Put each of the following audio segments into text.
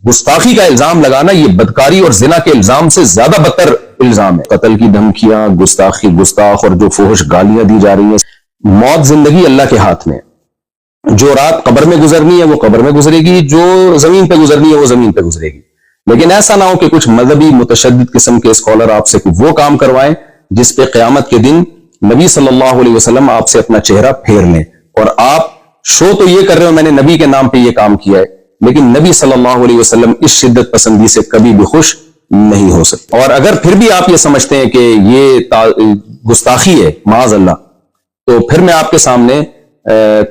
گستاخی کا الزام لگانا یہ بدکاری اور زنا کے الزام سے زیادہ بدتر الزام ہے. قتل کی دھمکیاں، گستاخ اور جو فحش گالیاں دی جا رہی ہیں. موت زندگی اللہ کے ہاتھ میں. جو رات قبر میں گزرنی ہے وہ قبر میں گزرے گی، جو زمین پہ گزرنی ہے وہ زمین پہ گزرے گی. لیکن ایسا نہ ہو کہ کچھ مذہبی متشدد قسم کے اسکالر آپ سے وہ کام کروائیں جس پہ قیامت کے دن نبی صلی اللہ علیہ وسلم آپ سے اپنا چہرہ پھیر لیں. اور آپ شو تو یہ کر رہے ہو میں نے نبی کے نام پہ یہ کام کیا ہے، لیکن نبی صلی اللہ علیہ وسلم اس شدت پسندی سے کبھی بھی خوش نہیں ہو سکتے. اور اگر پھر بھی آپ یہ سمجھتے ہیں کہ یہ گستاخی ہے معاذ اللہ، تو پھر میں آپ کے سامنے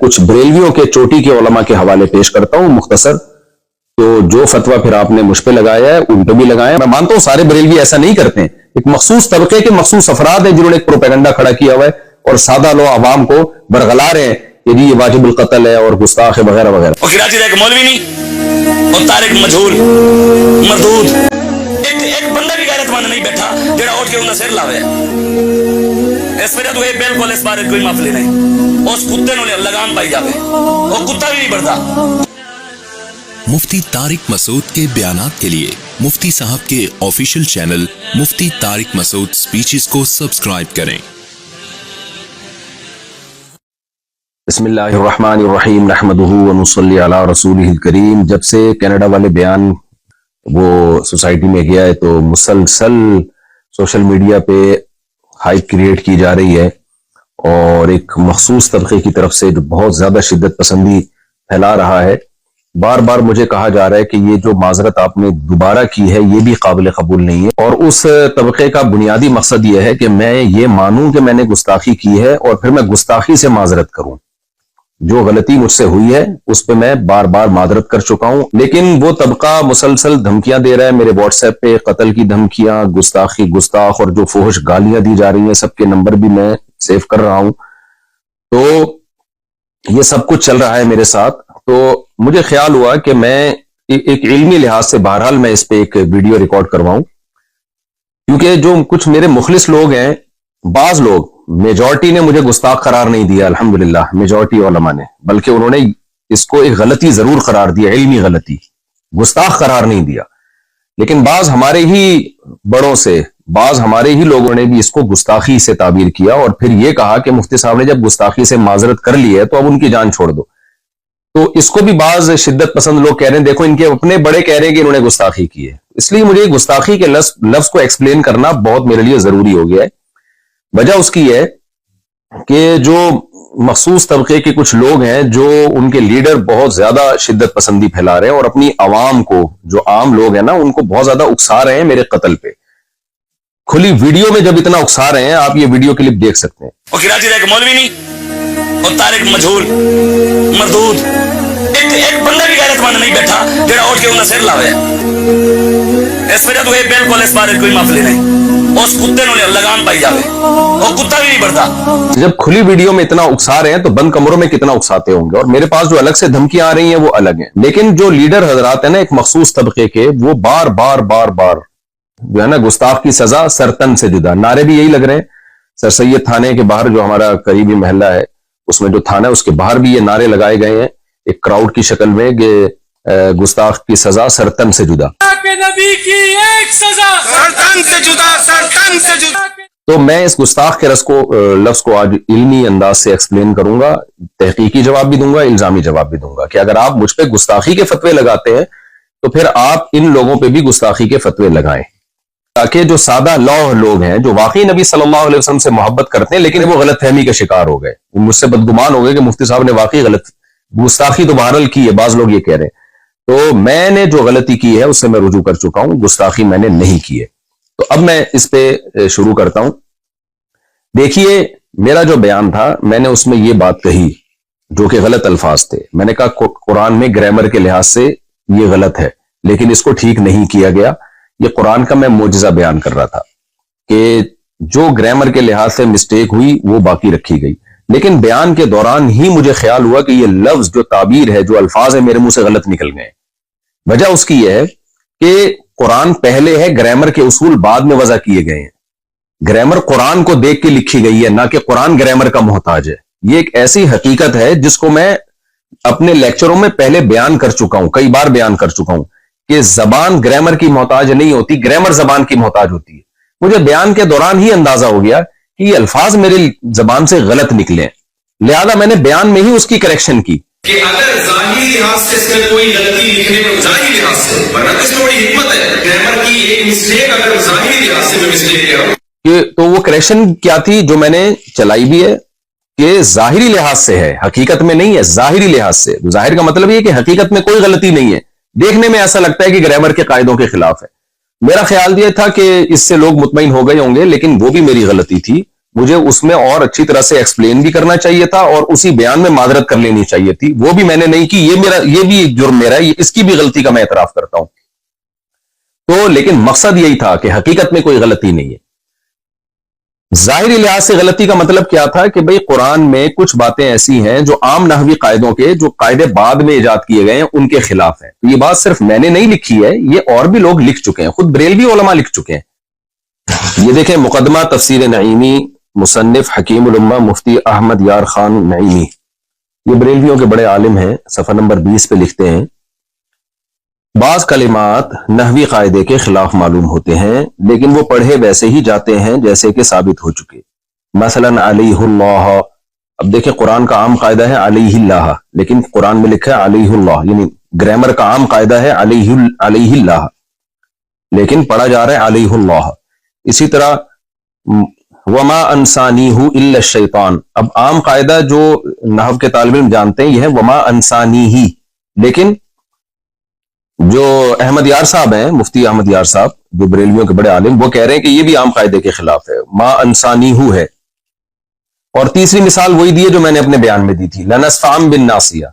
کچھ بریلویوں کے چوٹی کے علماء کے حوالے پیش کرتا ہوں مختصر. تو جو فتویٰ پھر آپ نے مجھ پہ لگایا ہے ان پہ بھی لگایا. میں مانتا ہوں سارے بریلوی ایسا نہیں کرتے ہیں، ایک مخصوص طبقے کے مخصوص افراد ہیں جنہوں نے ایک پروپیگنڈا کھڑا کیا ہوا ہے اور سادہ لو عوام کو برگلا رہے ہیں کہ جی یہ واجب القتل ہے اور گستاخ ہے وغیرہ وغیرہ. اور کراچی کا ایک مولوی نہیں اور طارق مجہول مردود ایک بندہ بھی غیرت مند نہیں بیٹھا جڑا اٹھ کے انہاں سر لاوے. اس وجہ تو یہ بالکل اس بارے کوئی معافی نہیں. اس کتے نوں لگام پائی جاوے، وہ کتا بھی نہیں بڑھتا. مفتی طارق مسعود کے بیانات کے لیے مفتی صاحب کے آفیشیل چینل مفتی طارق مسعود سپیچز کو سبسکرائب کریں. بسم اللہ الرحمن الرحیم نحمدہ ونصلی علی رسولہ الکریم. جب سے کینیڈا والے بیان وہ سوسائٹی میں گیا ہے تو مسلسل سوشل میڈیا پہ ہائپ کریٹ کی جا رہی ہے اور ایک مخصوص طبقے کی طرف سے جو بہت زیادہ شدت پسندی پھیلا رہا ہے. بار بار مجھے کہا جا رہا ہے کہ یہ جو معذرت آپ نے دوبارہ کی ہے یہ بھی قابل قبول نہیں ہے. اور اس طبقے کا بنیادی مقصد یہ ہے کہ میں یہ مانوں کہ میں نے گستاخی کی ہے اور پھر میں گستاخی سے معذرت کروں. جو غلطی مجھ سے ہوئی ہے اس پہ میں بار بار معذرت کر چکا ہوں. لیکن وہ طبقہ مسلسل دھمکیاں دے رہا ہے میرے واٹس ایپ پہ، قتل کی دھمکیاں، گستاخ اور جو فحش گالیاں دی جا رہی ہیں سب کے نمبر بھی میں سیو کر رہا ہوں. تو یہ سب کچھ چل رہا ہے میرے ساتھ. تو مجھے خیال ہوا کہ میں ایک علمی لحاظ سے بہرحال میں اس پہ ایک ویڈیو ریکارڈ کرواؤں، کیونکہ جو کچھ میرے مخلص لوگ ہیں، بعض لوگ، میجورٹی نے مجھے گستاخ قرار نہیں دیا الحمدللہ، میجورٹی علماء نے، بلکہ انہوں نے اس کو ایک غلطی ضرور قرار دیا، علمی غلطی، گستاخ قرار نہیں دیا. لیکن بعض ہمارے ہی بڑوں سے، بعض ہمارے ہی لوگوں نے بھی اس کو گستاخی سے تعبیر کیا اور پھر یہ کہا کہ مفتی صاحب نے جب گستاخی سے معذرت کر لی ہے تو اب ان کی جان چھوڑ دو. تو اس کو بھی بعض شدت پسند لوگ کہہ رہے ہیں دیکھو ان کے اپنے بڑے کہہ رہے ہیں کہ انہوں نے گستاخی کی ہے. اس لیے مجھے گستاخی کے لفظ کو ایکسپلین کرنا بہت میرے لیے ضروری ہو گیا ہے. وجہ اس کی ہے کہ جو مخصوص طبقے کے کچھ لوگ ہیں جو ان کے لیڈر بہت زیادہ شدت پسندی پھیلا رہے ہیں اور اپنی عوام کو، جو عام لوگ ہیں نا، ان کو بہت زیادہ اکسا رہے ہیں میرے قتل پہ. کھلی ویڈیو میں جب اتنا اکسا رہے ہیں، آپ یہ ویڈیو کلپ دیکھ سکتے ہیں. اور کراچی کا ایک مولوی نہیں اور طارق مجہول مردود ایک بندہ بھی غیرت مند نہیں بیٹھا جڑا اٹھ کے انہاں سر لاوے. اس وجہ تو یہ بالکل اس بارے کوئی معافی نہیں. اس کتے نوں لگام پائی جاوے، وہ کتا بھی نہیں بڑھتا. جب کھلی ویڈیو میں اتنا اکسا رہے ہیں تو بند کمروں میں کتنا اکساتے ہوں گے. اور میرے پاس جو الگ سے دھمکیاں آ رہی ہیں وہ الگ ہیں. لیکن جو لیڈر حضرات ہیں نا ایک مخصوص طبقے کے، وہ بار بار جو ہے نا گستاخ کی سزا سرتن سے جدا، نعرے بھی یہی لگ رہے ہیں. سر سید تھانے کے باہر جو ہمارا قریبی محلہ ہے اس میں جو تھانہ ہے اس کے باہر بھی یہ نعرے لگائے گئے ہیں ایک کراؤڈ کی شکل میں کہ گستاخ کی سزا سرتن سے جدا، نبی کی ایک سزا سرتن سے جدا، سرتن سے جدا. تو میں اس گستاخ کے لفظ کو آج علمی انداز سے ایکسپلین کروں گا، تحقیقی جواب بھی دوں گا، الزامی جواب بھی دوں گا کہ اگر آپ مجھ پہ گستاخی کے فتوے لگاتے ہیں تو پھر آپ ان لوگوں پہ بھی گستاخی کے فتوے لگائیں، تاکہ جو سادہ لوح لوگ ہیں جو واقعی نبی صلی اللہ علیہ وسلم سے محبت کرتے ہیں لیکن وہ غلط فہمی کا شکار ہو گئے، وہ مجھ سے بدگمان ہو گئے کہ مفتی صاحب نے واقعی غلط گستاخی تو بہرحال کی ہے، بعض لوگ یہ کہہ رہے ہیں. تو میں نے جو غلطی کی ہے اس سے میں رجوع کر چکا ہوں، گستاخی میں نے نہیں کی ہے. تو اب میں اس پہ شروع کرتا ہوں. دیکھیے میرا جو بیان تھا میں نے اس میں یہ بات کہی جو کہ غلط الفاظ تھے. میں نے کہا قرآن میں گرامر کے لحاظ سے یہ غلط ہے لیکن اس کو ٹھیک نہیں کیا گیا. یہ قرآن کا میں معجزہ بیان کر رہا تھا کہ جو گرامر کے لحاظ سے مسٹیک ہوئی وہ باقی رکھی گئی. لیکن بیان کے دوران ہی مجھے خیال ہوا کہ یہ لفظ جو تعبیر ہے، جو الفاظ ہیں، میرے منہ سے غلط نکل گئے. وجہ اس کی یہ ہے کہ قرآن پہلے ہے، گرامر کے اصول بعد میں وضع کیے گئے ہیں. گرامر قرآن کو دیکھ کے لکھی گئی ہے، نہ کہ قرآن گرامر کا محتاج ہے. یہ ایک ایسی حقیقت ہے جس کو میں اپنے لیکچروں میں پہلے بیان کر چکا ہوں، کئی بار بیان کر چکا ہوں کہ زبان گرامر کی محتاج نہیں ہوتی، گرامر زبان کی محتاج ہوتی ہے. مجھے بیان کے دوران ہی اندازہ ہو گیا کہ یہ الفاظ میرے زبان سے غلط نکلے، لہذا میں نے بیان میں ہی اس کی کریکشن کی. کہ اگر ظاہری لحاظ سے اس میں کوئی غلطی لکھنے میں، ظاہری لحاظ سے، ورنہ تو اس میں بڑی حکمت ہے، گرامر کی ایک مسٹیک اگر ظاہری لحاظ سے میں مسٹیک کیا ہوں کہ تو وہ کریکشن کیا تھی جو میں نے چلائی بھی ہے کہ ظاہری لحاظ سے ہے، حقیقت میں نہیں ہے. ظاہری لحاظ سے، ظاہر کا مطلب یہ ہے کہ حقیقت میں کوئی غلطی نہیں ہے، دیکھنے میں ایسا لگتا ہے کہ گرامر کے قاعدوں کے خلاف ہے. میرا خیال یہ تھا کہ اس سے لوگ مطمئن ہو گئے ہوں گے، لیکن وہ بھی میری غلطی تھی. مجھے اس میں اور اچھی طرح سے ایکسپلین بھی کرنا چاہیے تھا اور اسی بیان میں معذرت کر لینی چاہیے تھی. وہ بھی میں نے نہیں کی. یہ بھی جرم میرا ہے، اس کی بھی غلطی کا میں اعتراف کرتا ہوں. تو لیکن مقصد یہی تھا کہ حقیقت میں کوئی غلطی نہیں ہے. ظاہری لحاظ سے غلطی کا مطلب کیا تھا کہ بھئی قرآن میں کچھ باتیں ایسی ہیں جو عام نحوی قاعدوں کے، جو قاعدے بعد میں ایجاد کیے گئے ہیں، ان کے خلاف ہیں. یہ بات صرف میں نے نہیں لکھی ہے، یہ اور بھی لوگ لکھ چکے ہیں، خود بریلوی علماء لکھ چکے ہیں. یہ دیکھیں مقدمہ تفسیر نعیمی، مصنف حکیم الامہ مفتی احمد یار خان نعیمی، یہ بریلویوں کے بڑے عالم ہیں. صفحہ نمبر 20 پہ لکھتے ہیں بعض کلمات نحوی قاعدے کے خلاف معلوم ہوتے ہیں لیکن وہ پڑھے ویسے ہی جاتے ہیں جیسے کہ ثابت ہو چکے. مثلا علیہ اللہ، اب دیکھیں قرآن کا عام قاعدہ ہے علیہ اللہ، لیکن قرآن میں لکھا ہے علیہ اللہ، یعنی گرامر کا عام قاعدہ ہے علیہ اللہ، لیکن پڑھا جا رہا ہے علیہ اللہ. اسی طرح وما انسانیہ الا الشیطان، اب عام قاعدہ جو نحو کے طالب علم جانتے ہیں یہ ہے وما انسانیہ، لیکن جو احمد یار صاحب ہیں، مفتی احمد یار صاحب جو بریلویوں کے بڑے عالم، وہ کہہ رہے ہیں کہ یہ بھی عام قاعدے کے خلاف ہے، ما انسانیہ ہے. اور تیسری مثال وہی دی ہے جو میں نے اپنے بیان میں دی تھی، لنصفعن بالناصیہ،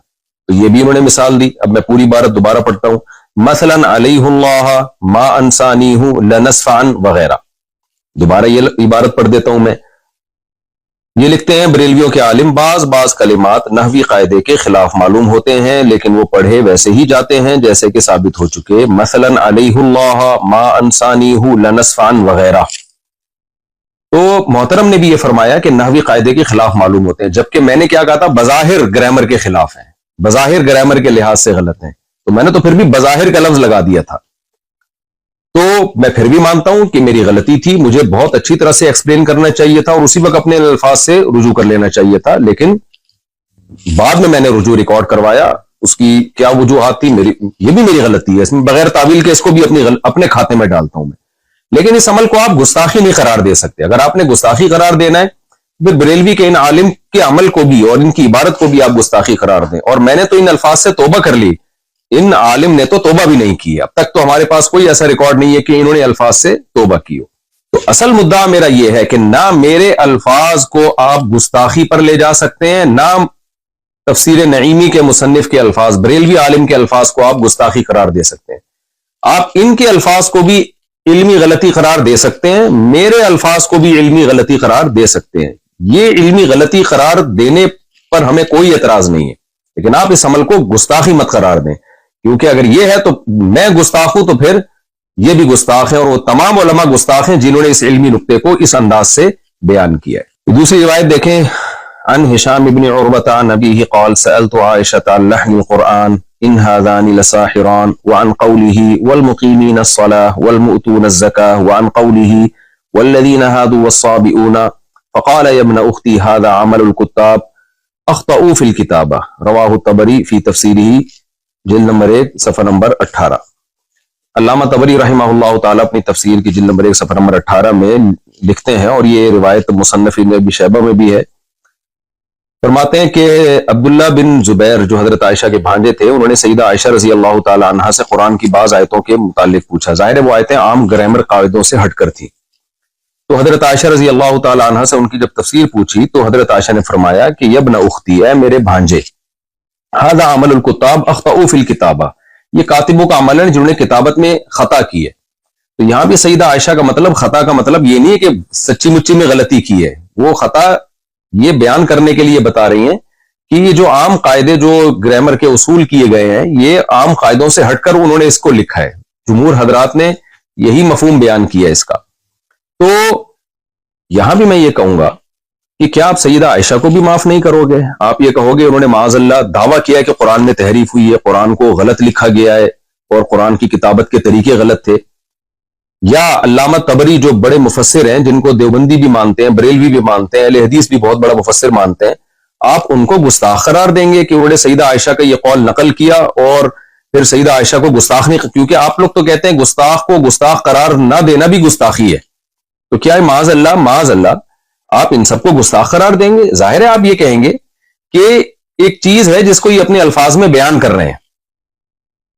تو یہ بھی انہوں نے مثال دی. اب میں پوری عبارت دوبارہ پڑھتا ہوں، مثلا علیہ اللہ ما انسانیہ لنصفعن وغیرہ. دوبارہ یہ عبارت پڑھ دیتا ہوں میں. یہ لکھتے ہیں بریلویوں کے عالم بعض کلمات نحوی قاعدے کے خلاف معلوم ہوتے ہیں لیکن وہ پڑھے ویسے ہی جاتے ہیں جیسے کہ ثابت ہو چکے. مثلا علیہ اللہ ما انسانیہ لنصفعن وغیرہ. تو محترم نے بھی یہ فرمایا کہ نحوی قاعدے کے خلاف معلوم ہوتے ہیں، جبکہ میں نے کیا کہا تھا، بظاہر گرامر کے خلاف ہیں، بظاہر گرامر کے لحاظ سے غلط ہیں. تو میں نے تو پھر بھی بظاہر کا لفظ لگا دیا تھا. تو میں پھر بھی مانتا ہوں کہ میری غلطی تھی، مجھے بہت اچھی طرح سے ایکسپلین کرنا چاہیے تھا اور اسی وقت اپنے الفاظ سے رجوع کر لینا چاہیے تھا، لیکن بعد میں نے رجوع ریکارڈ کروایا. اس کی کیا وجوہات تھی، یہ بھی میری غلطی ہے، اس میں بغیر تعویل کے اس کو بھی اپنے کھاتے میں ڈالتا ہوں میں. لیکن اس عمل کو آپ گستاخی نہیں قرار دے سکتے. اگر آپ نے گستاخی قرار دینا ہے پھر بریلوی کے ان عالم کے عمل کو بھی اور ان کی عبارت کو بھی آپ گستاخی قرار دیں. اور میں نے تو ان الفاظ سے توبہ کر لی، ان عالم نے تو توبہ بھی نہیں کی ہے. اب تک تو ہمارے پاس کوئی ایسا ریکارڈ نہیں ہے کہ انہوں نے الفاظ سے توبہ کی ہو. تو اصل مدعا میرا یہ ہے کہ نہ میرے الفاظ کو آپ گستاخی پر لے جا سکتے ہیں، نہ تفسیر نعیمی کے مصنف کے الفاظ، بریلوی عالم کے الفاظ کو آپ گستاخی قرار دے سکتے ہیں. آپ ان کے الفاظ کو بھی علمی غلطی قرار دے سکتے ہیں، میرے الفاظ کو بھی علمی غلطی قرار دے سکتے ہیں. یہ علمی غلطی قرار دینے پر ہمیں کوئی اعتراض نہیں ہے، لیکن آپ اس عمل کو گستاخی مت قرار دیں، کیونکہ اگر یہ ہے تو میں گستاخ ہوں تو پھر یہ بھی گستاخ ہے، اور وہ تمام علماء گستاخ ہیں جنہوں نے اس علمی نقطے کو اس انداز سے بیان کیا ہے. دوسری روایت دیکھیں، عن ہشام بن عروة عن ابیہ قال سألت عائشة عن لحن القرآن ان هذان لساحران وعن قوله والمقيمين الصلاة والمؤتون الزكاة وعن قوله والذين هادوا والصابئون فقال يا ابن اختي هذا عمل الكتاب اخطأوا في الكتابة. رواه الطبری فی تفسیرہ جلد نمبر 1 صفحہ نمبر 18. علامہ طبری رحمہ اللہ تعالیٰ اپنی تفسیر کی جلد نمبر 1 صفحہ نمبر 18 میں لکھتے ہیں، اور یہ روایت مصنف ابن ابی شیبہ میں بھی ہے. فرماتے ہیں کہ عبداللہ بن زبیر جو حضرت عائشہ کے بھانجے تھے، انہوں نے سیدہ عائشہ رضی اللہ تعالی عنہا سے قرآن کی بعض آیتوں کے متعلق پوچھا. ظاہر ہے وہ آیتیں عام گرامر قاعدوں سے ہٹ کر تھیں. تو حضرت عائشہ رضی اللہ تعالی عنہا سے ان کی جب تفسیر پوچھی تو حضرت عائشہ نے فرمایا کہ یا ابن اختی، اے میرے بھانجے، ھذا عمل الکتاب اخطئوا فی الکتابہ، یہ کاتبوں کا عمل ہے جنہوں نے کتابت میں خطا کی ہے. تو یہاں بھی سیدہ عائشہ کا مطلب، خطا کا مطلب یہ نہیں ہے کہ سچی مچی میں غلطی کی ہے، وہ خطا یہ بیان کرنے کے لیے بتا رہی ہیں کہ یہ جو عام قاعدے جو گرامر کے اصول کیے گئے ہیں، یہ عام قاعدوں سے ہٹ کر انہوں نے اس کو لکھا ہے. جمہور حضرات نے یہی مفہوم بیان کیا ہے اس کا. تو یہاں بھی میں یہ کہوں گا کہ کیا آپ سیدہ عائشہ کو بھی معاف نہیں کرو گے؟ آپ یہ کہو گے انہوں نے معاذ اللہ دعویٰ کیا کہ قرآن میں تحریف ہوئی ہے، قرآن کو غلط لکھا گیا ہے، اور قرآن کی کتابت کے طریقے غلط تھے، یا علامہ طبری جو بڑے مفسر ہیں، جن کو دیوبندی بھی مانتے ہیں، بریلوی بھی مانتے ہیں، اہل حدیث بھی بہت بڑا مفسر مانتے ہیں، آپ ان کو گستاخ قرار دیں گے کہ انہوں نے سیدہ عائشہ کا یہ قول نقل کیا اور پھر سیدہ عائشہ کو گستاخ نہیں، کیونکہ آپ لوگ تو کہتے ہیں گستاخ کو گستاخ قرار نہ دینا بھی گستاخی ہے، تو کیا ہے معاذ اللہ آپ ان سب کو گستاخ قرار دیں گے؟ ظاہر ہے آپ یہ کہیں گے کہ ایک چیز ہے جس کو یہ اپنے الفاظ میں بیان کر رہے ہیں،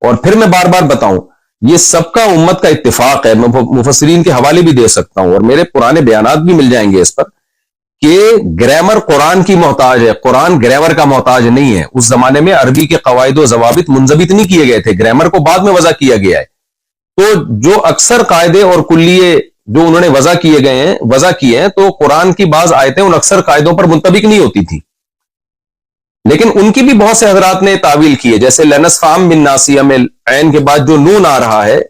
اور پھر میں بار بار بتاؤں یہ سب کا امت کا اتفاق ہے، میں مفسرین کے حوالے بھی دے سکتا ہوں اور میرے پرانے بیانات بھی مل جائیں گے اس پر، کہ گرامر قرآن کی محتاج ہے، قرآن گرامر کا محتاج نہیں ہے۔ اس زمانے میں عربی کے قواعد و ضوابط منضبط نہیں کیے گئے تھے، گرامر کو بعد میں وضع کیا گیا ہے، تو جو اکثر قاعدے اور کلیے جو انہوں نے وضع کیے ہیں تو قرآن کی بعض آیتیں ان اکثر قاعدوں پر منطبق نہیں ہوتی تھی، لیکن ان کی بھی بہت سے حضرات نے تعویل کی ہے، جیسے لنسفام بن ناسیہ میں عین کے بعد جو نون آ رہا ہے،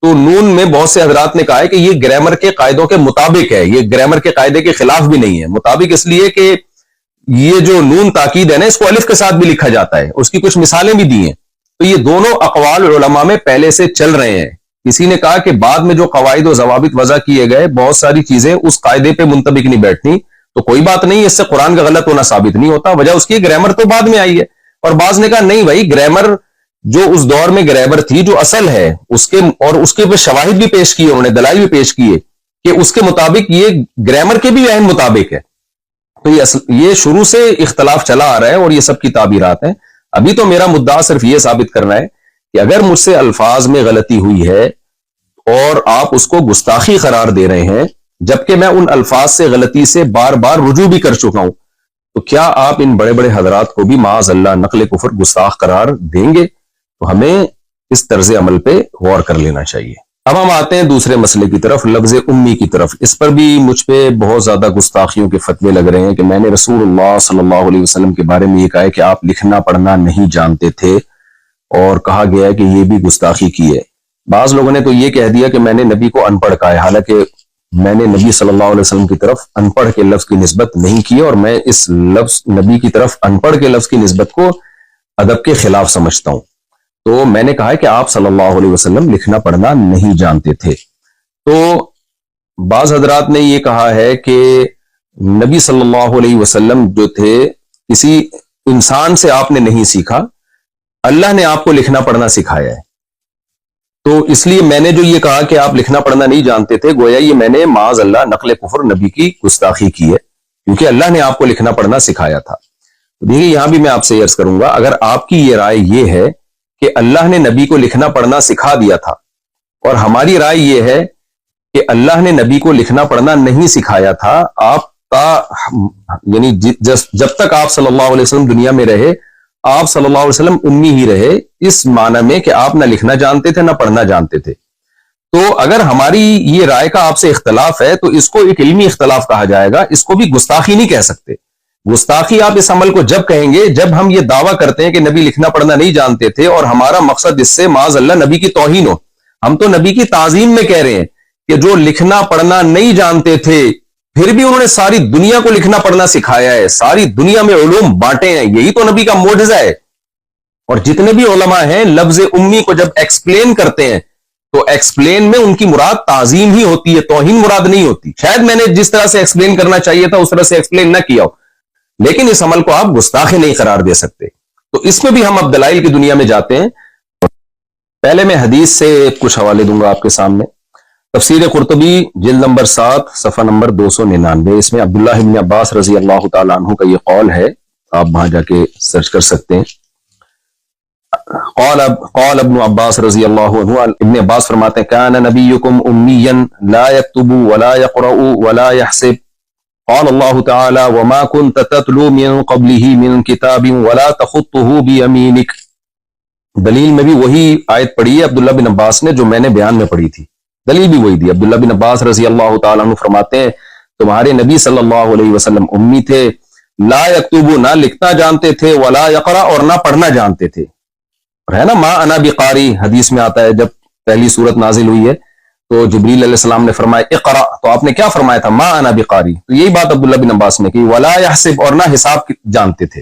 تو نون میں بہت سے حضرات نے کہا ہے کہ یہ گرامر کے قاعدوں کے مطابق ہے، یہ گرامر کے قاعدے کے خلاف بھی نہیں ہے، مطابق اس لیے کہ یہ جو نون تاکید ہے نا، اس کو الف کے ساتھ بھی لکھا جاتا ہے، اس کی کچھ مثالیں بھی دی ہیں، تو یہ دونوں اقوال علماء میں پہلے سے چل رہے ہیں۔ کسی نے کہا کہ بعد میں جو قواعد و ضوابط وضع کیے گئے بہت ساری چیزیں اس قاعدے پہ منطبق نہیں بیٹھتی، تو کوئی بات نہیں، اس سے قرآن کا غلط ہونا ثابت نہیں ہوتا، وجہ اس کی گرامر تو بعد میں آئی ہے۔ اور بعض نے کہا نہیں بھائی، گرامر جو اس دور میں گرامر تھی جو اصل ہے اس کے پہ شواہد بھی پیش کیے، انہوں نے دلائل بھی پیش کیے کہ اس کے مطابق یہ گرامر کے بھی عین مطابق ہے، تو یہ شروع سے اختلاف چلا آ رہا ہے اور یہ سب کی تعبیرات ہیں۔ ابھی تو میرا مدعا صرف یہ ثابت کرنا ہے کہ اگر مجھ سے الفاظ میں غلطی ہوئی ہے اور آپ اس کو گستاخی قرار دے رہے ہیں، جبکہ میں ان الفاظ سے غلطی سے بار بار رجوع بھی کر چکا ہوں، تو کیا آپ ان بڑے بڑے حضرات کو بھی معاذ اللہ نقل کفر گستاخ قرار دیں گے؟ تو ہمیں اس طرز عمل پہ غور کر لینا چاہیے۔ اب ہم آتے ہیں دوسرے مسئلے کی طرف، لفظ امی کی طرف۔ اس پر بھی مجھ پہ بہت زیادہ گستاخیوں کے فتوے لگ رہے ہیں کہ میں نے رسول اللہ صلی اللہ علیہ وسلم کے بارے میں یہ کہا ہے کہ آپ لکھنا پڑھنا نہیں جانتے تھے، اور کہا گیا ہے کہ یہ بھی گستاخی کی ہے۔ بعض لوگوں نے تو یہ کہہ دیا کہ میں نے نبی کو ان پڑھ کہا ہے، حالانکہ میں نے نبی صلی اللہ علیہ وسلم کی طرف ان پڑھ کے لفظ کی نسبت نہیں کی، اور میں اس لفظ نبی کی طرف ان پڑھ کے لفظ کی نسبت کو ادب کے خلاف سمجھتا ہوں۔ تو میں نے کہا ہے کہ آپ صلی اللہ علیہ وسلم لکھنا پڑھنا نہیں جانتے تھے۔ تو بعض حضرات نے یہ کہا ہے کہ نبی صلی اللہ علیہ وسلم جو تھے کسی انسان سے آپ نے نہیں سیکھا، اللہ نے آپ کو لکھنا پڑھنا سکھایا ہے، تو اس لیے میں نے جو یہ کہا کہ آپ لکھنا پڑھنا نہیں جانتے تھے، گویا یہ میں نے معاذ اللہ نقل کفر نبی کی گستاخی کی ہے، کیونکہ اللہ نے آپ کو لکھنا پڑھنا سکھایا تھا۔ دیکھیے یہاں بھی میں آپ سے عرض کروں گا، اگر آپ کی یہ رائے یہ ہے کہ اللہ نے نبی کو لکھنا پڑھنا سکھا دیا تھا، اور ہماری رائے یہ ہے کہ اللہ نے نبی کو لکھنا پڑھنا نہیں سکھایا تھا، آپ کا یعنی جب تک آپ صلی اللہ علیہ وسلم دنیا میں رہے آپ صلی اللہ علیہ وسلم امی ہی رہے، اس معنی میں کہ آپ نہ لکھنا جانتے تھے نہ پڑھنا جانتے تھے۔ تو اگر ہماری یہ رائے کا آپ سے اختلاف ہے تو اس کو ایک علمی اختلاف کہا جائے گا، اس کو بھی گستاخی نہیں کہہ سکتے۔ گستاخی آپ اس عمل کو جب کہیں گے جب ہم یہ دعویٰ کرتے ہیں کہ نبی لکھنا پڑھنا نہیں جانتے تھے اور ہمارا مقصد اس سے معاذ اللہ نبی کی توہین ہو۔ ہم تو نبی کی تعظیم میں کہہ رہے ہیں کہ جو لکھنا پڑھنا نہیں جانتے تھے پھر بھی انہوں نے ساری دنیا کو لکھنا پڑھنا سکھایا ہے، ساری دنیا میں علوم بانٹے ہیں، یہی تو نبی کا معجزہ ہے۔ اور جتنے بھی علماء ہیں لفظ امی کو جب ایکسپلین کرتے ہیں تو ایکسپلین میں ان کی مراد تعظیم ہی ہوتی ہے، توہین مراد نہیں ہوتی۔ شاید میں نے جس طرح سے ایکسپلین کرنا چاہیے تھا اس طرح سے ایکسپلین نہ کیا ہو، لیکن اس عمل کو آپ گستاخی نہیں قرار دے سکتے۔ تو اس میں بھی ہم اب دلائل کی دنیا میں جاتے ہیں۔ پہلے میں حدیث سے کچھ حوالے دوں گا آپ کے سامنے۔ تفسیر قرطبی جلد نمبر 7 صفحہ نمبر 299، اس میں عبداللہ بن عباس رضی اللہ تعالیٰ عنہ کا یہ قول ہے، آپ وہاں جا کے سرچ کر سکتے ہیں۔ قال ابن عباس رضی اللہ عنہ، ابن عباس فرماتے ہیں کان نبیکم امیا لا یکتب ولا یقرأ ولا یحسب، قال اللہ تعالی وما كنت تتلو من قبله من کتاب ولا تخطه بیمینک۔ دلیل میں بھی وہی آیت پڑھی ہے عبداللہ بن عباس نے جو میں نے بیان میں پڑھی تھی، دلیل بھی وہی دی۔ عبداللہ بن عباس رضی اللہ تعالیٰ عنہ فرماتے ہیں تمہارے نبی صلی اللہ علیہ وسلم امی تھے، لا یکتب نہ لکھنا جانتے تھے، ولا یقرأ اور نہ پڑھنا جانتے تھے۔ اور ہے نا ما انا بقاری، حدیث میں آتا ہے جب پہلی سورت نازل ہوئی ہے تو جبریل علیہ السلام نے فرمایا اقرأ، تو آپ نے کیا فرمایا تھا؟ ما انا بقاری۔ تو یہی بات عبداللہ بن عباس نے کی، ولا یحسب اور نہ حساب جانتے تھے۔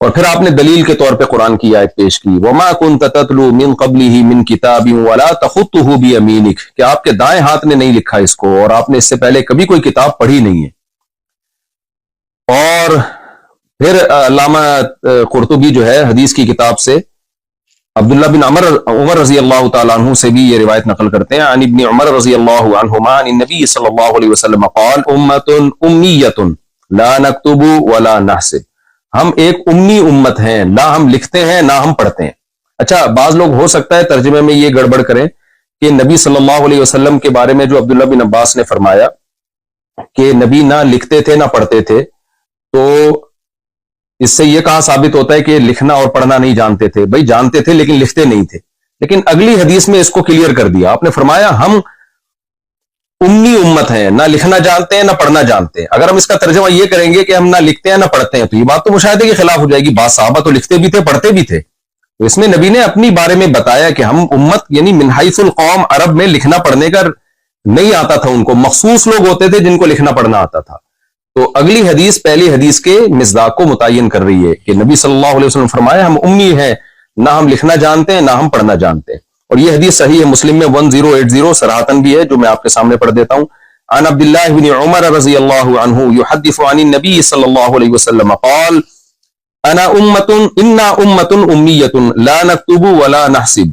اور پھر آپ نے دلیل کے طور پہ قرآن کی آیت پیش کی وما كنت تتلو من قبله من کتاب ولا تخطه بيمينك کہ آپ کے دائیں ہاتھ نے نہیں لکھا اس کو اور آپ نے اس سے پہلے کبھی کوئی کتاب پڑھی نہیں ہے۔ اور پھر علامہ قرطبی جو ہے حدیث کی کتاب سے عبداللہ بن عمر رضی اللہ تعالیٰ عنہ سے بھی یہ روایت نقل کرتے ہیں عن ابن عمر رضی اللہ عنہما عن النبی صلی اللہ علیہ وسلم قال امت امیت لا نکتب ولا نحسب، ہم ایک امی امت ہیں، نہ ہم لکھتے ہیں نہ ہم پڑھتے ہیں۔ اچھا، بعض لوگ ہو سکتا ہے ترجمے میں یہ گڑبڑ کریں کہ نبی صلی اللہ علیہ وسلم کے بارے میں جو عبداللہ بن عباس نے فرمایا کہ نبی نہ لکھتے تھے نہ پڑھتے تھے، تو اس سے یہ کہا ثابت ہوتا ہے کہ لکھنا اور پڑھنا نہیں جانتے تھے۔ بھائی جانتے تھے لیکن لکھتے نہیں تھے۔ لیکن اگلی حدیث میں اس کو کلیئر کر دیا، آپ نے فرمایا ہم امی امت ہیں، نہ لکھنا جانتے ہیں نہ پڑھنا جانتے ہیں۔ اگر ہم اس کا ترجمہ یہ کریں گے کہ ہم نہ لکھتے ہیں نہ پڑھتے ہیں تو یہ بات تو مشاہدے کے خلاف ہو جائے گی۔ بعض صحابہ تو لکھتے بھی تھے پڑھتے بھی تھے، تو اس میں نبی نے اپنی بارے میں بتایا کہ ہم امت یعنی من حیث القوم عرب میں لکھنا پڑھنے کا نہیں آتا تھا ان کو، مخصوص لوگ ہوتے تھے جن کو لکھنا پڑھنا آتا تھا۔ تو اگلی حدیث پہلی حدیث کے مصداق کو متعین کر رہی ہے کہ نبی صلی اللہ علیہ وسلم فرمایا ہم امی ہیں، نہ ہم لکھنا جانتے ہیں نہ ہم پڑھنا جانتے ہیں۔ اور یہ حدیث صحیح ہے، مسلم میں 1080 صراحتاً بھی ہے، جو میں آپ کے سامنے پڑھ دیتا ہوں۔ عن عبد الله بن عمر رضی اللہ عنہ يحدث عن النبي صلی اللہ علیہ وسلم قال انا امت امیت لا نکتب ولا نحسب،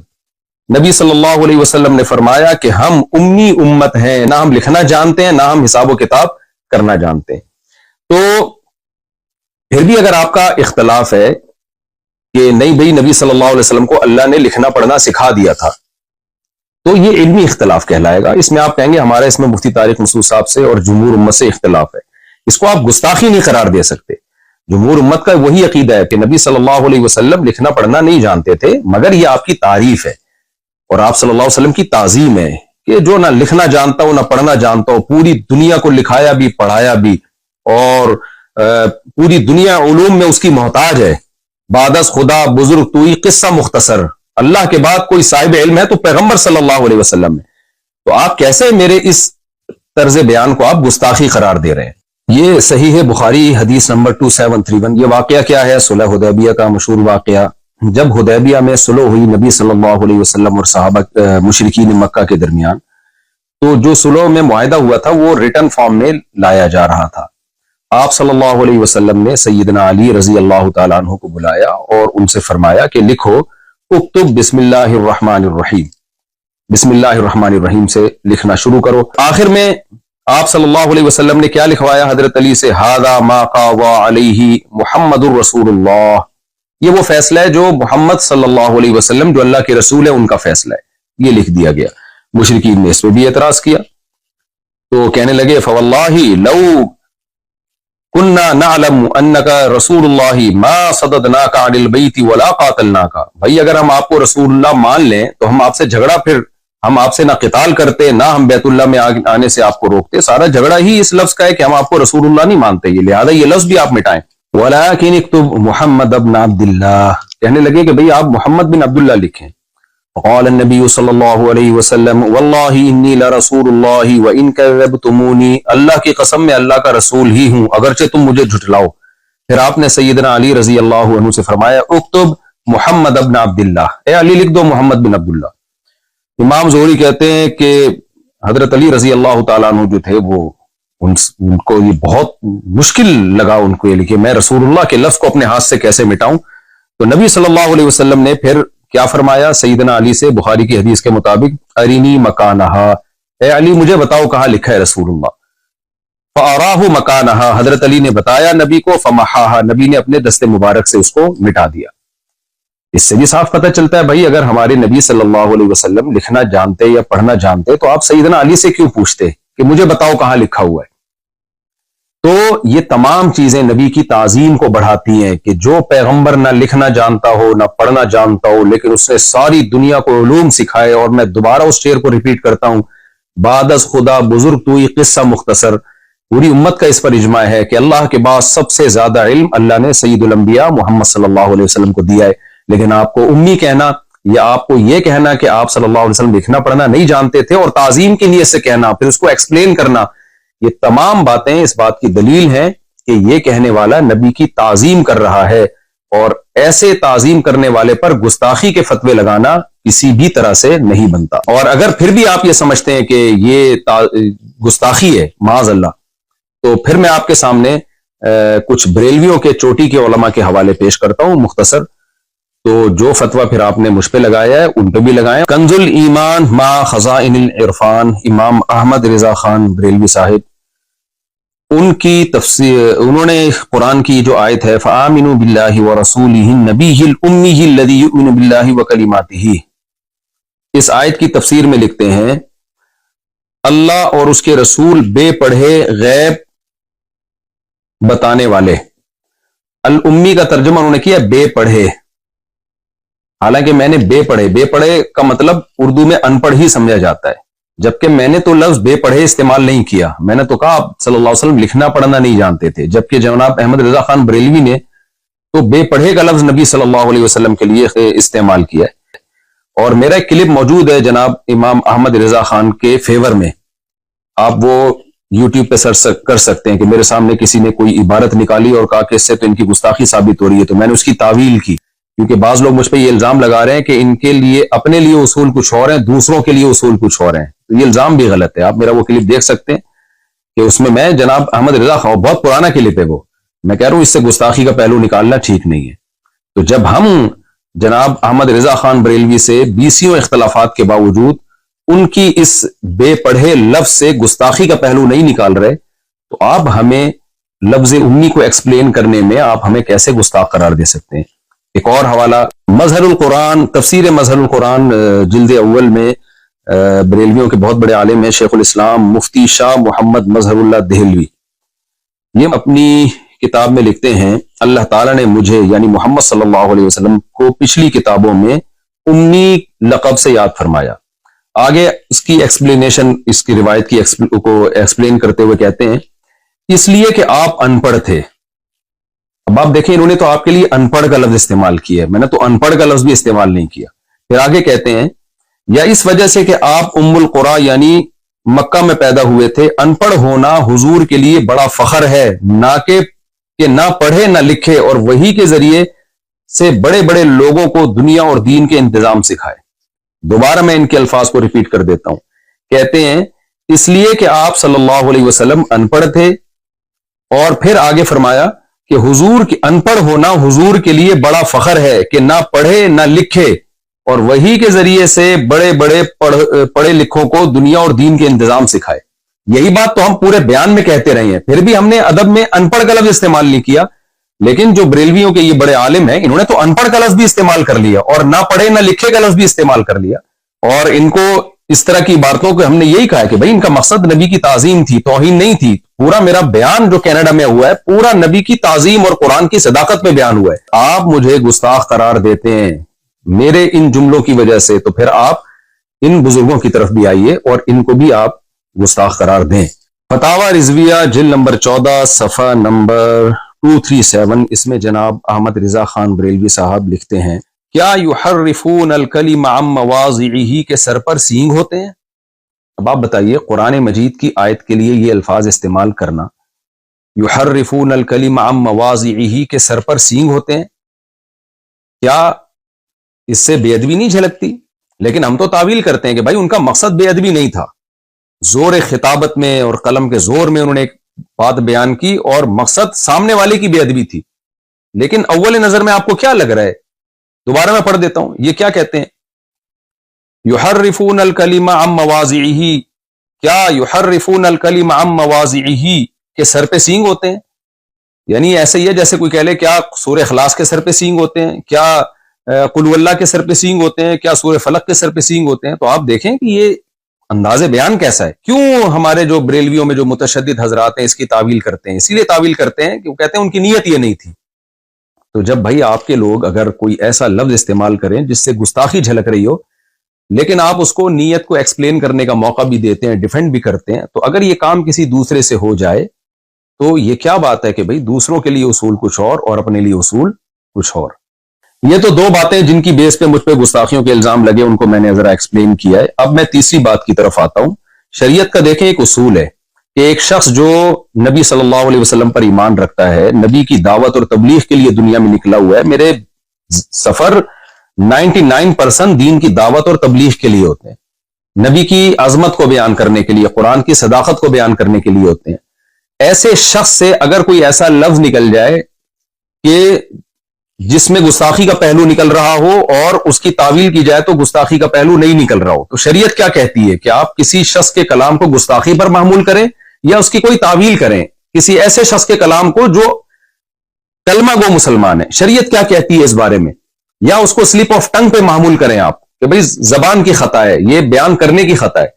نبی صلی اللہ علیہ وسلم نے فرمایا کہ ہم امی امت ہیں، نہ ہم لکھنا جانتے ہیں نہ ہم حساب و کتاب کرنا جانتے ہیں۔ تو پھر بھی اگر آپ کا اختلاف ہے کہ نہیں بھئی نبی صلی اللہ علیہ وسلم کو اللہ نے لکھنا پڑھنا سکھا دیا تھا، تو یہ علمی اختلاف کہلائے گا۔ اس میں آپ کہیں گے ہمارا اس میں مفتی طارق مسعود صاحب سے اور جمہور امت سے اختلاف ہے، اس کو آپ گستاخی نہیں قرار دے سکتے۔ جمہور امت کا وہی عقیدہ ہے کہ نبی صلی اللہ علیہ وسلم لکھنا پڑھنا نہیں جانتے تھے، مگر یہ آپ کی تعریف ہے اور آپ صلی اللہ علیہ وسلم کی تعظیم ہے کہ جو نہ لکھنا جانتا ہو نہ پڑھنا جانتا ہو، پوری دنیا کو لکھایا بھی پڑھایا بھی، اور پوری دنیا علوم میں اس کی محتاج ہے۔ بعد از خدا بزرگ توئی قصہ مختصر، اللہ کے بعد کوئی صاحب علم ہے تو پیغمبر صلی اللہ علیہ وسلم ہے، تو آپ کیسے میرے اس طرز بیان کو آپ گستاخی قرار دے رہے ہیں؟ یہ صحیح ہے بخاری حدیث نمبر 2731۔ یہ واقعہ کیا ہے؟ صلح حدیبیہ کا مشہور واقعہ۔ جب حدیبیہ میں صلح ہوئی نبی صلی اللہ علیہ وسلم اور صحابہ مشرکین مکہ کے درمیان، تو جو صلح میں معاہدہ ہوا تھا وہ ریٹن فارم میں لایا جا رہا تھا۔ آپ صلی اللہ علیہ وسلم نے سیدنا علی رضی اللہ تعالیٰ عنہ کو بلایا اور ان سے فرمایا کہ لکھو اکتب بسم اللہ الرحمن الرحیم، بسم اللہ الرحمن الرحیم سے لکھنا شروع کرو۔ آخر میں آپ صلی اللہ علیہ وسلم نے کیا لکھوایا حضرت علی سے؟ ھذا ما قضى علیہ محمد الرسول اللہ، یہ وہ فیصلہ ہے جو محمد صلی اللہ علیہ وسلم جو اللہ کے رسول ہے ان کا فیصلہ ہے، یہ لکھ دیا گیا۔ مشرکین نے اس پہ بھی اعتراض کیا، تو کہنے لگے فواللہ لو کننا نعلم انک رسول اللہ ما صددناک عن البیت ولا قاتلناک، بھائی اگر ہم آپ کو رسول اللہ مان لیں تو ہم آپ سے جھگڑا، پھر ہم آپ سے نہ قتال کرتے نہ ہم بیت اللہ میں آنے سے آپ کو روکتے، سارا جھگڑا ہی اس لفظ کا ہے کہ ہم آپ کو رسول اللہ نہیں مانتے، یہ لہذا یہ لفظ بھی آپ مٹائیں۔ ولکن اکتب محمد ابن عبد اللہ، کہنے لگے کہ بھئی آپ محمد بن عبداللہ لکھیں۔ قال النبی صلی اللہ علیہ وسلم واللہ انی لرسول اللہ وان کذبتمونی، اللہ کی قسم میں اللہ کا رسول ہی ہوں اگرچہ تم مجھے جھٹلاؤ۔ پھر آپ نے سیدنا علی رضی اللہ عنہ سے فرمایا اکتب محمد ابن عبداللہ، اے علی لکھ دو محمد بن عبداللہ۔ امام زہری کہتے ہیں کہ حضرت علی رضی اللہ تعالیٰ عنہ جو تھے وہ ان کو یہ بہت مشکل لگا ان کو یہ لکھے، میں رسول اللہ کے لفظ کو اپنے ہاتھ سے کیسے مٹاؤں۔ تو نبی صلی اللہ علیہ وسلم نے پھر کیا فرمایا سیدنا علی سے؟ بخاری کی حدیث کے مطابق ارینی مکانہا، اے علی مجھے بتاؤ کہاں لکھا ہے رسول اللہ۔ فاراہ مکانہا، حضرت علی نے بتایا نبی کو، فمحاہا، نبی نے اپنے دست مبارک سے اس کو مٹا دیا۔ اس سے بھی صاف پتہ چلتا ہے بھائی اگر ہمارے نبی صلی اللہ علیہ وسلم لکھنا جانتے یا پڑھنا جانتے تو آپ سیدنا علی سے کیوں پوچھتے کہ مجھے بتاؤ کہاں لکھا ہوا ہے؟ تو یہ تمام چیزیں نبی کی تعظیم کو بڑھاتی ہیں کہ جو پیغمبر نہ لکھنا جانتا ہو نہ پڑھنا جانتا ہو لیکن اس نے ساری دنیا کو علوم سکھائے، اور میں دوبارہ اس شعر کو ریپیٹ کرتا ہوں، بعد از خدا بزرگ توئی قصہ مختصر، پوری امت کا اس پر اجماع ہے کہ اللہ کے بعد سب سے زیادہ علم اللہ نے سید الانبیاء محمد صلی اللہ علیہ وسلم کو دیا ہے، لیکن آپ کو امی کہنا یا آپ کو یہ کہنا کہ آپ صلی اللہ علیہ وسلم لکھنا پڑھنا نہیں جانتے تھے اور تعظیم کی نیت سے کہنا، پھر اس کو ایکسپلین کرنا، یہ تمام باتیں اس بات کی دلیل ہیں کہ یہ کہنے والا نبی کی تعظیم کر رہا ہے، اور ایسے تعظیم کرنے والے پر گستاخی کے فتوے لگانا کسی بھی طرح سے نہیں بنتا. اور اگر پھر بھی آپ یہ سمجھتے ہیں کہ یہ گستاخی ہے معاذ اللہ، تو پھر میں آپ کے سامنے کچھ بریلویوں کے چوٹی کے علماء کے حوالے پیش کرتا ہوں مختصر. تو جو فتویٰ پھر آپ نے مجھ پہ لگایا ہے ان پہ بھی لگائیں. کنز الایمان ما خزائن العرفان، امام احمد رضا خان بریلوی صاحب، ان کی تفسیر، انہوں نے قرآن کی جو آیت ہے فآمنوا باللہ ورسولہ النبی الامی الذی یؤمن باللہ وکلماتہ، اس آیت کی تفسیر میں لکھتے ہیں اللہ اور اس کے رسول بے پڑھے غیب بتانے والے. الامی کا ترجمہ انہوں نے کیا بے پڑھے، حالانکہ میں نے بے پڑھے کا مطلب اردو میں ان پڑھ ہی سمجھا جاتا ہے، جبکہ میں نے تو لفظ بے پڑھے استعمال نہیں کیا. میں نے تو کہا آپ صلی اللہ علیہ وسلم لکھنا پڑھنا نہیں جانتے تھے، جبکہ جناب احمد رضا خان بریلوی نے تو بے پڑھے کا لفظ نبی صلی اللہ علیہ وسلم کے لیے استعمال کیا ہے. اور میرا ایک کلپ موجود ہے جناب امام احمد رضا خان کے فیور میں، آپ وہ یوٹیوب پہ سرچ کر سکتے ہیں کہ میرے سامنے کسی نے کوئی عبارت نکالی اور کہا کہ اس سے تو ان کی گستاخی ثابت ہو رہی ہے، تو میں نے اس کی تعویل کی. کیونکہ بعض لوگ مجھ پہ یہ الزام لگا رہے ہیں کہ ان کے لیے اپنے لیے اصول کچھ اور ہیں، دوسروں کے لیے اصول کچھ اور ہیں، تو یہ الزام بھی غلط ہے. آپ میرا وہ کلپ دیکھ سکتے ہیں کہ اس میں جناب احمد رضا خان، بہت پرانا کلپ ہے وہ، میں کہہ رہا ہوں اس سے گستاخی کا پہلو نکالنا ٹھیک نہیں ہے. تو جب ہم جناب احمد رضا خان بریلوی سے بیسیوں اختلافات کے باوجود ان کی اس بے پڑھے لفظ سے گستاخی کا پہلو نہیں نکال رہے، تو آپ ہمیں لفظ امی کو ایکسپلین کرنے میں آپ ہمیں کیسے گستاخ قرار دے سکتے ہیں؟ ایک اور حوالہ مظہر القرآن، تفسیر مظہر القرآن جلد اول میں بریلویوں کے بہت بڑے عالم ہیں شیخ الاسلام مفتی شاہ محمد مظہر اللہ دہلوی، یہ اپنی کتاب میں لکھتے ہیں اللہ تعالیٰ نے مجھے یعنی محمد صلی اللہ علیہ وسلم کو پچھلی کتابوں میں امی لقب سے یاد فرمایا. آگے اس کی ایکسپلینیشن، اس کی روایت کی کو ایکسپلین کرتے ہوئے کہتے ہیں اس لیے کہ آپ ان پڑھ تھے. اب آپ دیکھیں انہوں نے تو آپ کے لیے ان پڑھ کا لفظ استعمال کیا ہے، میں نے تو ان پڑھ کا لفظ بھی استعمال نہیں کیا. پھر آگے کہتے ہیں یا اس وجہ سے کہ آپ ام القریٰ یعنی مکہ میں پیدا ہوئے تھے، ان پڑھ ہونا حضور کے لیے بڑا فخر ہے، نہ کہ نہ پڑھے نہ لکھے اور وحی کے ذریعے سے بڑے بڑے لوگوں کو دنیا اور دین کے انتظام سکھائے. دوبارہ میں ان کے الفاظ کو ریپیٹ کر دیتا ہوں. کہتے ہیں اس لیے کہ آپ صلی اللہ علیہ وسلم ان پڑھ تھے، اور پھر آگے فرمایا کہ حضور کی ان پڑھ ہونا حضور کے لیے بڑا فخر ہے کہ نہ پڑھے نہ لکھے اور وحی کے ذریعے سے بڑے بڑے پڑھے لکھوں کو دنیا اور دین کے انتظام سکھائے. یہی بات تو ہم پورے بیان میں کہتے رہے ہیں، پھر بھی ہم نے ادب میں ان پڑھ کا لفظ استعمال نہیں کیا. لیکن جو بریلویوں کے یہ بڑے عالم ہیں انہوں نے تو ان پڑھ کا لفظ بھی استعمال کر لیا اور نہ پڑھے نہ لکھے کا لفظ بھی استعمال کر لیا. اور ان کو اس طرح کی عبارتوں کو ہم نے یہی کہا کہ بھائی ان کا مقصد نبی کی تعظیم تھی، توہین نہیں تھی. پورا میرا بیان جو کینیڈا میں ہوا ہے پورا نبی کی تعظیم اور قرآن کی صداقت میں بیان ہوا ہے. آپ مجھے گستاخ قرار دیتے ہیں میرے ان جملوں کی وجہ سے، تو پھر آپ ان بزرگوں کی طرف بھی آئیے اور ان کو بھی آپ گستاخ قرار دیں. فتاوی رضویہ جلد نمبر 14 صفحہ نمبر 237، اس میں جناب احمد رضا خان بریلوی صاحب لکھتے ہیں کیا یحرفون الکلم عن مواضعہ کے سر پر سینگ ہوتے ہیں؟ اب آپ بتائیے قرآن مجید کی آیت کے لیے یہ الفاظ استعمال کرنا، یحرفون الکلم عن مواضعہ کے سر پر سینگ ہوتے ہیں، کیا اس سے بے ادبی نہیں جھلکتی؟ لیکن ہم تو تعویل کرتے ہیں کہ بھائی ان کا مقصد بے ادبی نہیں تھا، زور خطابت میں اور قلم کے زور میں انہوں نے ایک بات بیان کی اور مقصد سامنے والے کی بے ادبی تھی. لیکن اول نظر میں آپ کو کیا لگ رہا ہے؟ دوبارہ میں پڑھ دیتا ہوں، یہ کیا کہتے ہیں یحرفون الکلم عن مواضعہ، کیا یحرفون الکلم عن مواضعہ کے سر پہ سینگ ہوتے ہیں؟ یعنی ایسے ہی ہے جیسے کوئی کہہ لے کیا سورہ اخلاص کے سر پہ سینگ ہوتے ہیں، کیا قل اللہ کے سر پہ سینگ ہوتے ہیں، کیا سورہ فلق کے سر پہ سینگ ہوتے ہیں. تو آپ دیکھیں کہ یہ انداز بیان کیسا ہے. کیوں ہمارے جو بریلویوں میں جو متشدد حضرات ہیں اس کی تعویل کرتے ہیں؟ اسی لیے تعویل کرتے ہیں کہ وہ کہتے ہیں ان کی نیت یہ نہیں تھی. تو جب بھائی آپ کے لوگ اگر کوئی ایسا لفظ استعمال کریں جس سے گستاخی جھلک رہی ہو لیکن آپ اس کو نیت کو ایکسپلین کرنے کا موقع بھی دیتے ہیں، ڈیفینڈ بھی کرتے ہیں، تو اگر یہ کام کسی دوسرے سے ہو جائے تو یہ کیا بات ہے کہ بھائی دوسروں کے لیے اصول کچھ اور اپنے لیے اصول کچھ اور. یہ تو دو باتیں جن کی بیس پہ مجھ پہ گستاخیوں کے الزام لگے ان کو میں نے ذرا ایکسپلین کیا ہے. اب میں تیسری بات کی طرف آتا ہوں. شریعت کا دیکھیں ایک اصول ہے کہ ایک شخص جو نبی صلی اللہ علیہ وسلم پر ایمان رکھتا ہے، نبی کی دعوت اور تبلیغ کے لیے دنیا میں نکلا ہوا ہے. میرے سفر 99% دین کی دعوت اور تبلیغ کے لیے ہوتے ہیں، نبی کی عظمت کو بیان کرنے کے لیے، قرآن کی صداقت کو بیان کرنے کے لیے ہوتے ہیں. ایسے شخص سے اگر کوئی ایسا لفظ نکل جائے کہ جس میں گستاخی کا پہلو نکل رہا ہو اور اس کی تعویل کی جائے تو گستاخی کا پہلو نہیں نکل رہا ہو، تو شریعت کیا کہتی ہے کہ آپ کسی شخص کے کلام کو گستاخی پر محمول کریں یا اس کی کوئی تعویل کریں کسی ایسے شخص کے کلام کو جو کلمہ گو مسلمان ہے. شریعت کیا کہتی ہے اس بارے میں؟ یا اس کو سلپ آف ٹنگ پہ محمول کریں آپ کہ بھئی زبان کی خطا ہے، یہ بیان کرنے کی خطا ہے.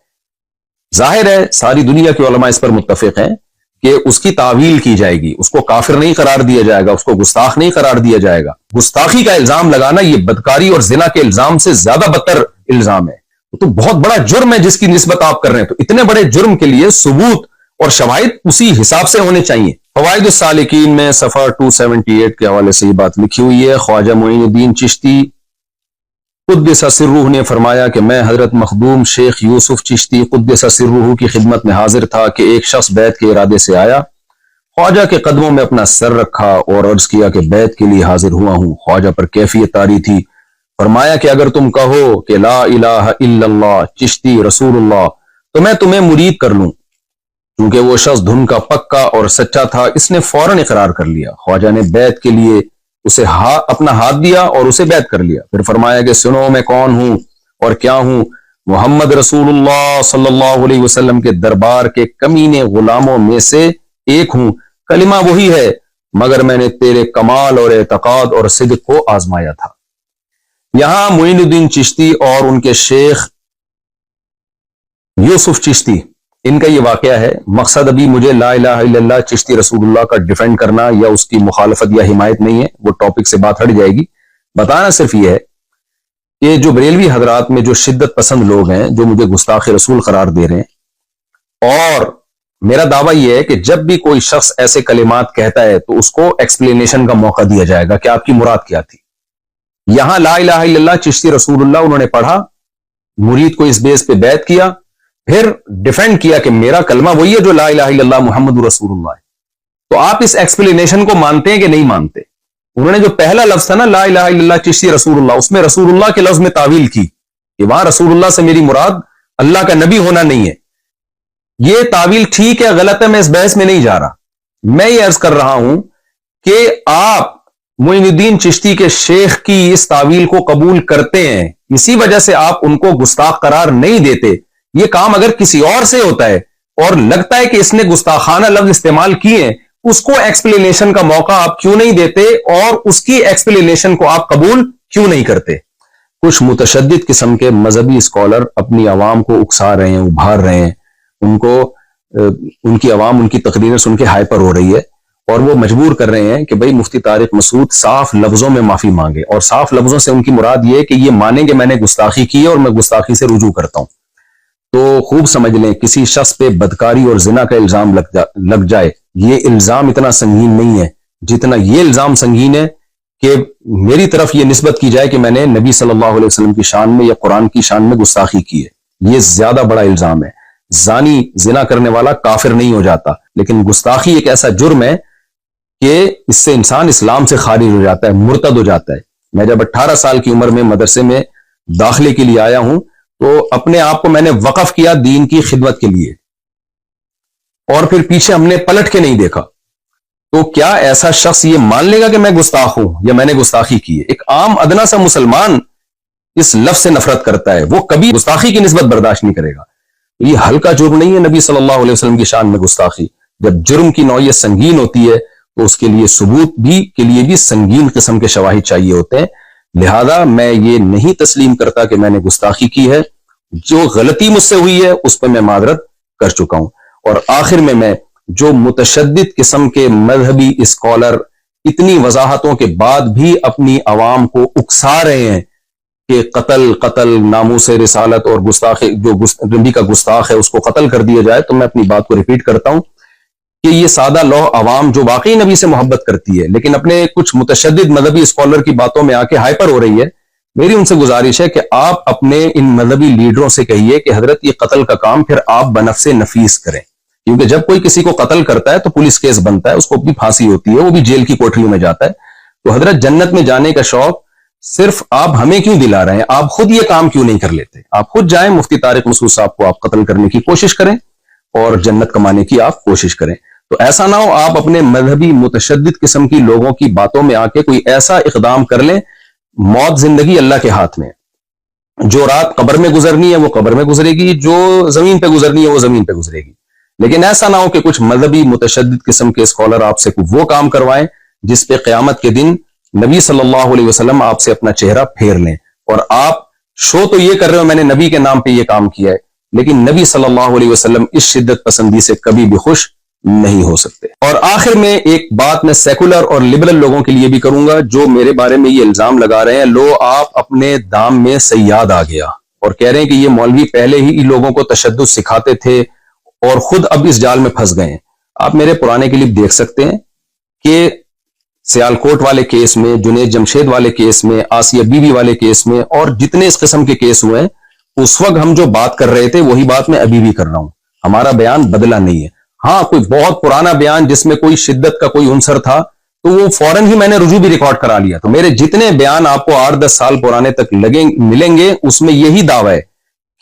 ظاہر ہے ساری دنیا کے علماء اس پر متفق ہیں کہ اس کی تعویل کی جائے گی، اس کو کافر نہیں قرار دیا جائے گا، اس کو گستاخ نہیں قرار دیا جائے گا. گستاخی کا الزام لگانا یہ بدکاری اور زنا کے الزام سے زیادہ بدتر الزام ہے. تو بہت بڑا جرم ہے جس کی نسبت آپ کر رہے ہیں. تو اتنے بڑے جرم کے لیے ثبوت اور شواہد اسی حساب سے ہونے چاہیے. فوائد السالکین میں صفحہ 278 کے حوالے سے یہ بات لکھی ہوئی ہے. خواجہ معین الدین چشتی قدس سرہ نے فرمایا کہ میں حضرت مخدوم شیخ یوسف چشتی قدس سرہ کی خدمت میں حاضر تھا کہ ایک شخص بیعت کے ارادے سے آیا. خواجہ کے قدموں میں اپنا سر رکھا اور عرض کیا کہ بیعت کے لیے حاضر ہوا ہوں. خواجہ پر کیفیت طاری تھی. فرمایا کہ اگر تم کہو کہ لا الہ الا اللہ چشتی رسول اللہ تو میں تمہیں مرید کر لوں. کیونکہ وہ شخص دھن کا پکا اور سچا تھا، اس نے فوراً اقرار کر لیا. خواجہ نے بیعت کے لیے اسے اپنا ہاتھ دیا اور اسے بیعت کر لیا. پھر فرمایا کہ سنو میں کون ہوں اور کیا ہوں. محمد رسول اللہ صلی اللہ علیہ وسلم کے دربار کے کمینے غلاموں میں سے ایک ہوں. کلمہ وہی ہے مگر میں نے تیرے کمال اور اعتقاد اور صدق کو آزمایا تھا. یہاں معین الدین چشتی اور ان کے شیخ یوسف چشتی ان کا یہ واقعہ ہے. مقصد ابھی مجھے لا الہ الا اللہ چشتی رسول اللہ کا ڈیفینڈ کرنا یا اس کی مخالفت یا حمایت نہیں ہے، وہ ٹاپک سے بات ہٹ جائے گی. بتانا صرف یہ ہے کہ جو بریلوی حضرات میں جو شدت پسند لوگ ہیں جو مجھے گستاخ رسول قرار دے رہے ہیں، اور میرا دعویٰ یہ ہے کہ جب بھی کوئی شخص ایسے کلمات کہتا ہے تو اس کو ایکسپلینیشن کا موقع دیا جائے گا کہ آپ کی مراد کیا تھی. یہاں لا الہ الا اللہ چشتی رسول اللہ انہوں نے پڑھا، مرید کو اس بیس پہ بیعت کیا، پھر ڈیفینڈ کیا کہ میرا کلمہ وہی ہے جو لا الہ الا اللہ محمد رسول اللہ ہے. تو آپ اس ایکسپلینیشن کو مانتے ہیں کہ نہیں مانتے؟ انہوں نے جو پہلا لفظ تھا نا لا الہ الا اللہ چشتی رسول اللہ، اس میں رسول اللہ کے لفظ میں تعویل کی کہ وہاں رسول اللہ سے میری مراد اللہ کا نبی ہونا نہیں ہے. یہ تعویل ٹھیک ہے غلط ہے، میں اس بحث میں نہیں جا رہا. میں یہ عرض کر رہا ہوں کہ آپ معین الدین چشتی کے شیخ کی اس تعویل کو قبول کرتے ہیں، اسی وجہ سے آپ ان کو گستاخ قرار نہیں دیتے. یہ کام اگر کسی اور سے ہوتا ہے اور لگتا ہے کہ اس نے گستاخانہ لفظ استعمال کیے ہیں، اس کو ایکسپلینیشن کا موقع آپ کیوں نہیں دیتے اور اس کی ایکسپلینیشن کو آپ قبول کیوں نہیں کرتے؟ کچھ متشدد قسم کے مذہبی اسکالر اپنی عوام کو اکسا رہے ہیں، ابھار رہے ہیں. ان کی عوام ان کی تقریریں سن کے ہائپر ہو رہی ہے اور وہ مجبور کر رہے ہیں کہ بھئی مفتی طارق مسعود صاف لفظوں میں معافی مانگے. اور صاف لفظوں سے ان کی مراد یہ ہے کہ یہ مانیں کہ میں نے گستاخی کی ہے اور میں گستاخی سے رجوع کرتا ہوں. تو خوب سمجھ لیں کسی شخص پہ بدکاری اور زنا کا الزام لگ جائے، یہ الزام اتنا سنگین نہیں ہے جتنا یہ الزام سنگین ہے کہ میری طرف یہ نسبت کی جائے کہ میں نے نبی صلی اللہ علیہ وسلم کی شان میں یا قرآن کی شان میں گستاخی کی ہے. یہ زیادہ بڑا الزام ہے. زانی زنا کرنے والا کافر نہیں ہو جاتا، لیکن گستاخی ایک ایسا جرم ہے کہ اس سے انسان اسلام سے خارج ہو جاتا ہے، مرتد ہو جاتا ہے. میں جب 18 سال کی عمر میں مدرسے میں داخلے کے لیے آیا ہوں تو اپنے آپ کو میں نے وقف کیا دین کی خدمت کے لیے، اور پھر پیچھے ہم نے پلٹ کے نہیں دیکھا. تو کیا ایسا شخص یہ مان لے گا کہ میں گستاخ ہوں یا میں نے گستاخی کی ہے؟ ایک عام ادنا سا مسلمان اس لفظ سے نفرت کرتا ہے، وہ کبھی گستاخی کی نسبت برداشت نہیں کرے گا. یہ ہلکا جرم نہیں ہے نبی صلی اللہ علیہ وسلم کی شان میں گستاخی. جب جرم کی نوعیت سنگین ہوتی ہے تو اس کے لیے ثبوت کے لیے بھی سنگین قسم کے شواہد چاہیے ہوتے ہیں. لہذا میں یہ نہیں تسلیم کرتا کہ میں نے گستاخی کی ہے. جو غلطی مجھ سے ہوئی ہے اس پہ میں معذرت کر چکا ہوں. اور آخر میں جو متشدد قسم کے مذہبی اسکالر اتنی وضاحتوں کے بعد بھی اپنی عوام کو اکسا رہے ہیں کہ قتل ناموس رسالت اور گستاخ جو نبی کا گستاخ ہے اس کو قتل کر دیا جائے، تو میں اپنی بات کو ریپیٹ کرتا ہوں کہ یہ سادہ لوح عوام جو واقعی نبی سے محبت کرتی ہے لیکن اپنے کچھ متشدد مذہبی اسکالر کی باتوں میں آ کے ہائپر ہو رہی ہے، میری ان سے گزارش ہے کہ آپ اپنے ان مذہبی لیڈروں سے کہیے کہ حضرت یہ قتل کا کام پھر آپ بنفس نفیس کریں، کیونکہ جب کوئی کسی کو قتل کرتا ہے تو پولیس کیس بنتا ہے, اس کو بھی پھانسی ہوتی ہے, وہ بھی جیل کی کوٹریوں میں جاتا ہے. تو حضرت جنت میں جانے کا شوق صرف آپ ہمیں کیوں دلا رہے ہیں؟ آپ خود یہ کام کیوں نہیں کر لیتے؟ آپ خود جائیں, مفتی طارق مسعود صاحب کو آپ قتل کرنے کی کوشش کریں اور جنت کمانے کی آپ کوشش کریں. تو ایسا نہ ہو آپ اپنے مذہبی متشدد قسم کی لوگوں کی باتوں میں آ کے کوئی ایسا اقدام کر لیں. موت زندگی اللہ کے ہاتھ میں, جو رات قبر میں گزرنی ہے وہ قبر میں گزرے گی, جو زمین پہ گزرنی ہے وہ زمین پہ گزرے گی. لیکن ایسا نہ ہو کہ کچھ مذہبی متشدد قسم کے اسکالر آپ سے وہ کام کروائیں جس پہ قیامت کے دن نبی صلی اللہ علیہ وسلم آپ سے اپنا چہرہ پھیر لیں, اور آپ شو تو یہ کر رہے ہو میں نے نبی کے نام پہ یہ کام کیا ہے, لیکن نبی صلی اللہ علیہ وسلم اس شدت پسندی سے کبھی بھی خوش نہیں ہو سکتے. اور آخر میں ایک بات میں سیکولر اور لبرل لوگوں کے لیے بھی کروں گا جو میرے بارے میں یہ الزام لگا رہے ہیں, لو آپ اپنے دام میں سیاد آ گیا اور کہہ رہے ہیں کہ یہ مولوی پہلے ہی لوگوں کو تشدد سکھاتے تھے اور خود اب اس جال میں پھنس گئے ہیں. آپ میرے پرانے کلپ دیکھ سکتے ہیں کہ سیالکوٹ والے کیس میں, جنید جمشید والے کیس میں, آسیہ بی بی والے کیس میں, اور جتنے اس قسم کے کیس ہوئے ہیں اس وقت ہم جو بات کر رہے تھے وہی بات میں ابھی بھی کر رہا ہوں. ہمارا بیان بدلا نہیں ہے. ہاں کوئی بہت پرانا بیان جس میں کوئی شدت کا کوئی عنصر تھا تو وہ فوراً ہی میں نے رجوع بھی ریکارڈ کرا لیا. تو میرے جتنے بیان آپ کو 8-10 سال پرانے تک ملیں گے اس میں یہی دعویٰ ہے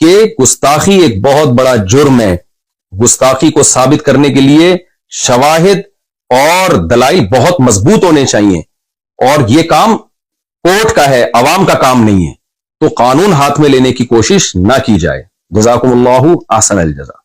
کہ گستاخی ایک بہت بڑا جرم ہے. گستاخی کو ثابت کرنے کے لیے شواہد اور دلائل بہت مضبوط ہونے چاہیے, اور یہ کام کورٹ کا ہے, عوام کا کام نہیں ہے. تو قانون ہاتھ میں لینے کی کوشش نہ کی جائے. جزاکم اللہ احسن الجزا.